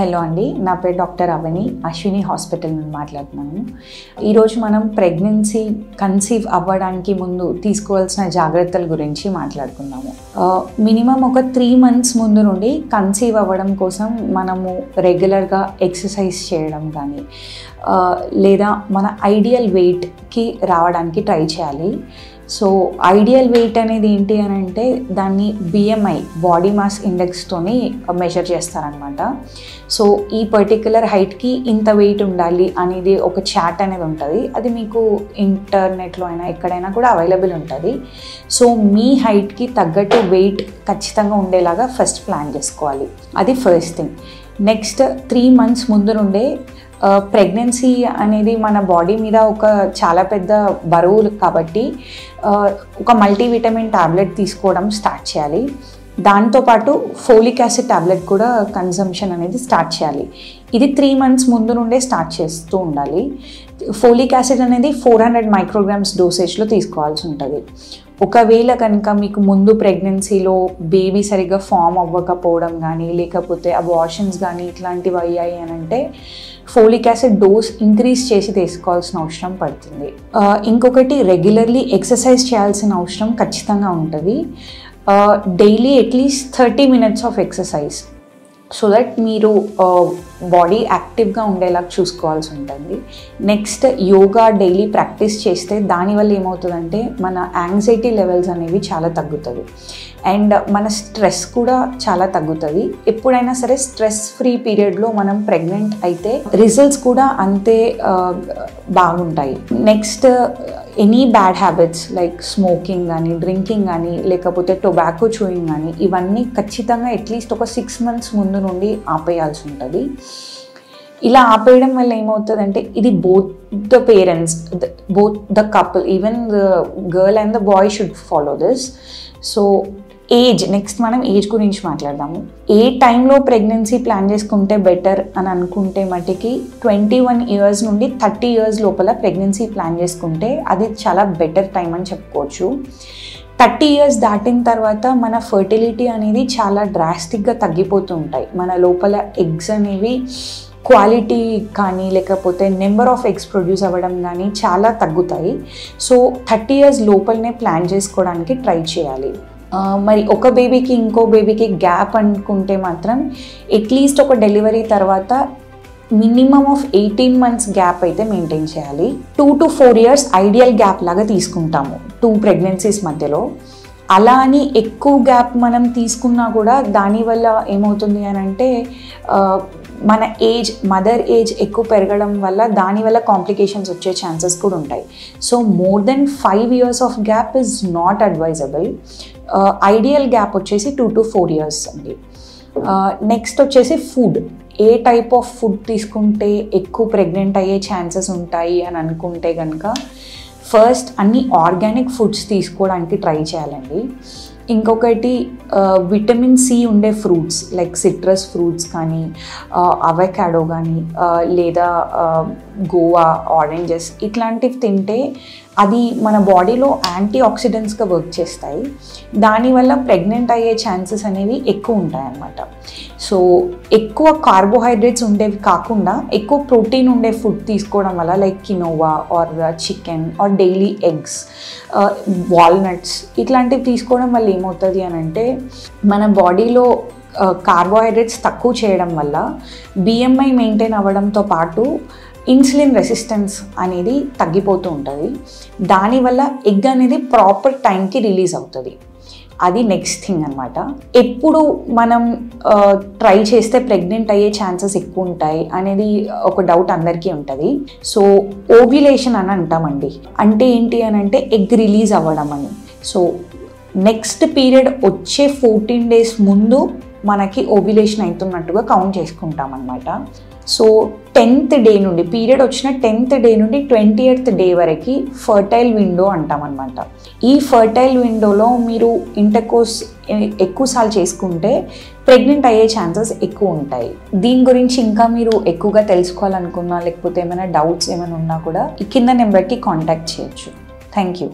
Hello అండి, నా పేరు డాక్టర్ అవని, అశ్విని హాస్పిటల్ నుండి మాట్లాడుతున్నాను. ఈరోజు మనం ప్రెగ్నెన్సీ కన్సీవ్ అవ్వడానికి ముందు తీసుకోవాల్సిన జాగ్రత్తల గురించి మాట్లాడుకుందాము. మినిమం ఒక 3 months ముందు నుండి కన్సీవ్ అవ్వడం కోసం మనము రెగ్యులర్గా ఎక్సర్సైజ్ చేయడం కానీ లేదా మన ఐడియల్ వెయిట్కి రావడానికి ట్రై చేయాలి. సో ఐడియల్ వెయిట్ అనేది ఏంటి అని అంటే దాన్ని BMI బాడీ మాస్ ఇండెక్స్తోని మెజర్ చేస్తారనమాట. సో ఈ పర్టిక్యులర్ హైట్కి ఇంత వెయిట్ ఉండాలి అనేది ఒక చార్ట్ అనేది ఉంటుంది. అది మీకు ఇంటర్నెట్లో అయినా ఎక్కడైనా కూడా అవైలబుల్ ఉంటుంది. సో మీ హైట్కి తగ్గట్టు వెయిట్ ఖచ్చితంగా ఉండేలాగా ఫస్ట్ ప్లాన్ చేసుకోవాలి. అది ఫస్ట్ థింగ్. నెక్స్ట్ 3 months ముందు నుండే ప్రెగ్నెన్సీ అనేది మన బాడీ మీద ఒక చాలా పెద్ద బరువు కాబట్టి ఒక మల్టీవిటమిన్ ట్యాబ్లెట్ తీసుకోవడం స్టార్ట్ చేయాలి. దాంతోపాటు ఫోలిక్ యాసిడ్ ట్యాబ్లెట్ కూడా కన్సంప్షన్ అనేది స్టార్ట్ చేయాలి. ఇది 3 months ముందు నుండే స్టార్ట్ చేస్తూ ఉండాలి. ఫోలిక్ యాసిడ్ అనేది 400 micrograms డోసేజ్లో తీసుకోవాల్సి ఉంటుంది. ఒకవేళ కనుక మీకు ముందు ప్రెగ్నెన్సీలో బేబీ సరిగ్గా ఫామ్ అవ్వకపోవడం కానీ లేకపోతే అబార్షన్స్ కానీ ఇట్లాంటివి అయ్యాయి అని అంటే ఫోలిక్ యాసిడ్ డోస్ ఇంక్రీజ్ చేసి తీసుకోవాల్సిన అవసరం పడుతుంది. ఇంకొకటి రెగ్యులర్లీ ఎక్సర్సైజ్ చేయాల్సిన అవసరం ఖచ్చితంగా ఉంటుంది. Daily at least 30 minutes of exercise so that మీరు బాడీ యాక్టివ్గా ఉండేలా చూసుకోవాల్సి ఉంటుంది. నెక్స్ట్ యోగా డైలీ ప్రాక్టీస్ చేస్తే దానివల్ల ఏమవుతుందంటే మన యాంగ్జైటీ లెవెల్స్ అనేవి చాలా తగ్గుతుంది అండ్ మన స్ట్రెస్ కూడా చాలా తగ్గుతుంది. ఎప్పుడైనా సరే స్ట్రెస్ ఫ్రీ పీరియడ్లో మనం ప్రెగ్నెంట్ అయితే రిజల్ట్స్ కూడా అంతే బాగుంటాయి. Next any bad habits like smoking కానీ డ్రింకింగ్ కానీ లేకపోతే టొబాకో చూయింగ్ కానీ ఇవన్నీ ఖచ్చితంగా అట్లీస్ట్ ఒక 6 months ముందు నుండి ఆపేయాల్సి ఉంటుంది. ఇలా ఆపేయడం వల్ల ఏమవుతుందంటే ఇది both the parents both the couple even the girl and the boy should follow this. So age, next మనం ఏజ్ గురించి మాట్లాడదాము. ఏ టైంలో ప్రెగ్నెన్సీ ప్లాన్ చేసుకుంటే బెటర్ అని అనుకుంటే మటుకి 21 years నుండి 30 years లోపల ప్రెగ్నెన్సీ ప్లాన్ చేసుకుంటే అది చాలా బెటర్ టైం అని చెప్పుకోవచ్చు. 30 years దాటిన తర్వాత మన ఫర్టిలిటీ అనేది చాలా డ్రాస్టిక్గా తగ్గిపోతూ ఉంటాయి. మన లోపల ఎగ్స్ అనేవి క్వాలిటీ కానీ లేకపోతే నెంబర్ ఆఫ్ ఎగ్స్ ప్రొడ్యూస్ అవ్వడం కానీ చాలా తగ్గుతాయి. సో 30 years లోపలనే ప్లాన్ చేసుకోవడానికి ట్రై చేయాలి. మరి ఒక బేబీకి ఇంకో బేబీకి గ్యాప్ అనుకుంటే మాత్రం అట్లీస్ట్ ఒక డెలివరీ తర్వాత మినిమమ్ ఆఫ్ 18 months గ్యాప్ అయితే మెయింటైన్ చేయాలి. 2 to 4 years ఐడియల్ గ్యాప్ లాగా తీసుకుంటాము 2 pregnancies మధ్యలో. అలా అని ఎక్కువ గ్యాప్ మనం తీసుకున్నా కూడా దానివల్ల ఏమవుతుంది అని అంటే మన ఏజ్ మదర్ ఏజ్ ఎక్కువ పెరగడం వల్ల దానివల్ల కాంప్లికేషన్స్ వచ్చే ఛాన్సెస్ కూడా ఉంటాయి. So more than 5 years of gap is not advisable. Ideal gap వచ్చేసి 2 to 4 years అండి. నెక్స్ట్ వచ్చేసి food, A type of food తీసుకుంటే ఎక్కువ ప్రెగ్నెంట్ అయ్యే ఛాన్సెస్ ఉంటాయి అని అనుకుంటే కనుక ఫస్ట్ అన్ని ఆర్గానిక్ ఫుడ్స్ తీసుకోవడానికి ట్రై చేయాలండి. ఇంకొకటి విటమిన్ C ఉండే ఫ్రూట్స్ లైక్ సిట్రస్ ఫ్రూట్స్ కానీ అవకాడో కానీ లేదా గోవా ఆరెంజెస్ ఇట్లాంటివి తింటే అది మన బాడీలో యాంటీ ఆక్సిడెంట్స్గా వర్క్ చేస్తాయి. దానివల్ల ప్రెగ్నెంట్ అయ్యే ఛాన్సెస్ అనేవి ఎక్కువ ఉంటాయన్నమాట. సో ఎక్కువ కార్బోహైడ్రేట్స్ ఉండేవి కాకుండా ఎక్కువ ప్రోటీన్ ఉండే ఫుడ్ తీసుకోవడం వల్ల like quinoa or chicken or daily eggs walnuts ఇట్లాంటివి తీసుకోవడం వల్ల ఏమవుతుంది అని అంటే మన బాడీలో కార్బోహైడ్రేట్స్ తక్కువ చేయడం వల్ల BMI మెయింటైన్ అవ్వడంతో పాటు ఇన్సులిన్ రెసిస్టెన్స్ అనేది తగ్గిపోతూ ఉంటుంది. దానివల్ల ఎగ్ అనేది ప్రాపర్ టైంకి రిలీజ్ అవుతుంది. అది నెక్స్ట్ థింగ్ అనమాట. ఎప్పుడు మనం ట్రై చేస్తే ప్రెగ్నెంట్ అయ్యే ఛాన్సెస్ ఎక్కువ ఉంటాయి అనేది ఒక డౌట్ అందరికీ ఉంటుంది. సో ఓవ్యులేషన్ అని అంటామండి. అంటే ఏంటి అని అంటే ఎగ్ రిలీజ్ అవ్వడం అని. సో నెక్స్ట్ పీరియడ్ వచ్చే 14 days ముందు మనకి ఓవ్యులేషన్ అవుతున్నట్టుగా కౌంట్ చేసుకుంటాం అన్నమాట. సో 10th day నుండి పీరియడ్ వచ్చిన 10th day నుండి 20th day వరకు ఫర్టైల్ విండో అంటామన్నమాట. ఈ ఫర్టైల్ విండోలో మీరు ఇంటర్కోర్స్ ఎక్కువసార్లు చేసుకుంటే ప్రెగ్నెంట్ అయ్యే ఛాన్సెస్ ఎక్కువ ఉంటాయి. దీని గురించి ఇంకా మీరు ఎక్కువగా తెలుసుకోవాలనుకున్నా లేకపోతే ఏమైనా డౌట్స్ ఏమైనా ఉన్నా కూడా ఈ కింద నెంబర్కి కాంటాక్ట్ చేయొచ్చు. Thank you.